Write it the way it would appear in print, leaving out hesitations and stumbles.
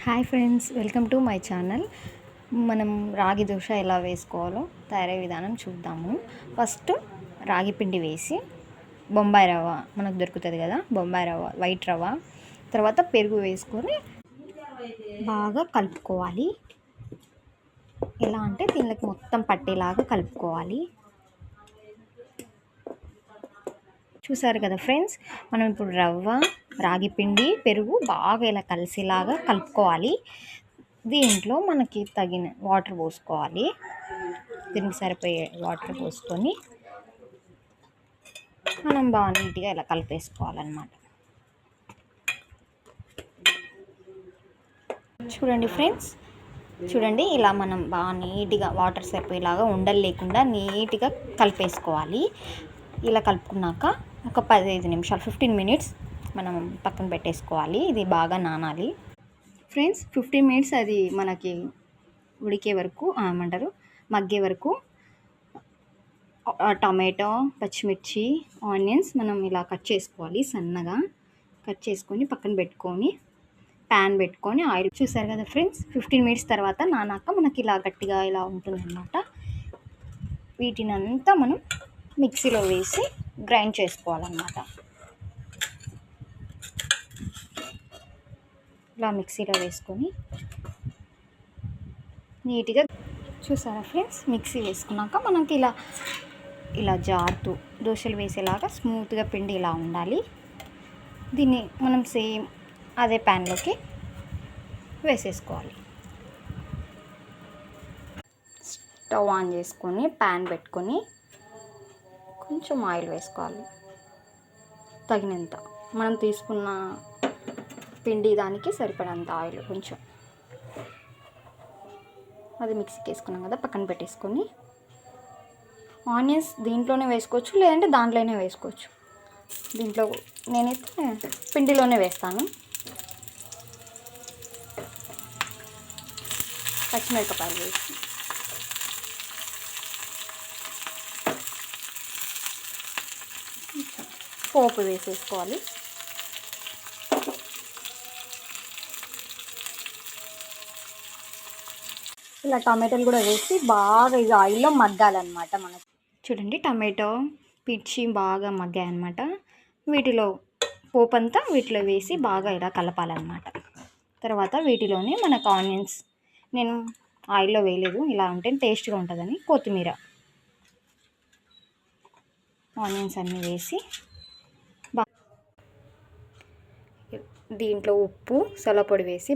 Hi friends, welcome to my channel. మనం రాగి దోశ ఎలా వేసుకోవాలో తయారయ్యే విధానం చూద్దాము. ఫస్ట్ రాగి పిండి వేసి బొంబాయి రవ్వ మనకు దొరుకుతుంది కదా, బొంబాయి రవ్వ, వైట్ రవ్వ, తర్వాత పెరుగు వేసుకొని బాగా కలుపుకోవాలి. ఎలా అంటే దీనికి మొత్తం పట్టేలాగా కలుపుకోవాలి. చూసారు కదా ఫ్రెండ్స్, మనం ఇప్పుడు రవ్వ, రాగి పిండి, పెరుగు బాగా ఇలా కలిసేలాగా కలుపుకోవాలి. దీంట్లో మనకి తగిన వాటర్ పోసుకోవాలి. దీనికి సరిపోయే వాటర్ పోసుకొని మనం బాగా నీట్గా ఇలా కలిపేసుకోవాలన్నమాట. చూడండి ఫ్రెండ్స్, చూడండి ఇలా మనం బాగా నీట్గా వాటర్ సరిపోయేలాగా ఉండలు లేకుండా నీట్గా కలిపేసుకోవాలి. ఇలా కలుపుకున్నాక ఒక 15 నిమిషాలు 15 మినిట్స్ మనం పక్కన పెట్టేసుకోవాలి. ఇది బాగా నానాలి ఫ్రెండ్స్. 15 మినిట్స్ అది మనకి ఉడికే వరకు ఏమంటారు మగ్గే వరకు టమాటో, పచ్చిమిర్చి, ఆనియన్స్ మనం ఇలా కట్ చేసుకోవాలి. సన్నగా కట్ చేసుకొని పక్కన పెట్టుకొని ప్యాన్ పెట్టుకొని ఆయిల్, చూసారు కదా ఫ్రెండ్స్, 15 మినిట్స్ తర్వాత నానాక మనకి ఇలా గట్టిగా ఇలా ఉంటుందన్నమాట. వీటినంతా మనం మిక్సీలో వేసి గ్రైండ్ చేసుకోవాలన్నమాట. ఇలా మిక్సీలో వేసుకొని నీట్గా, చూసారా ఫ్రెండ్స్, మిక్సీ వేసుకున్నాక మనకి ఇలా జారుతూ దోశలు వేసేలాగా స్మూత్గా పిండి ఇలా ఉండాలి. దీన్ని మనం సేమ్ అదే ప్యాన్లోకి వేసేసుకోవాలి. స్టవ్ ఆన్ చేసుకొని ప్యాన్ పెట్టుకొని కొంచెం ఆయిల్ వేసుకోవాలి. తగినంత మనం తీసుకున్న పిండి దానికి సరిపడంత ఆయిల్ కొంచెం, అది మిక్సీకి వేసుకున్నాం కదా, పక్కన పెట్టేసుకొని ఆనియన్స్ దీంట్లోనే వేసుకోవచ్చు, లేదంటే దాంట్లోనే వేసుకోవచ్చు. దీంట్లో నేనైతే పిండిలోనే వేస్తాను. పచ్చిమిరపకాయలు వేసి పోపు వేసేసుకోవాలి. ఇలా టమాటాలు కూడా వేసి బాగా ఇది ఆయిల్లో మగ్గాలన్నమాట. మనకి చూడండి, టమాటో, పిచ్చి బాగా మగ్గాయన్నమాట. వీటిలో పోపు అంతా వీటిలో వేసి బాగా ఇలా కలపాలన్నమాట. తర్వాత వీటిలోనే మనకు ఆనియన్స్, నేను ఆయిల్లో వేయలేదు, ఇలా ఉంటే టేస్ట్గా ఉంటుందని కొత్తిమీర, ఆనియన్స్ అన్నీ వేసి దీంట్లో ఉప్పు, సొలపొడి వేసి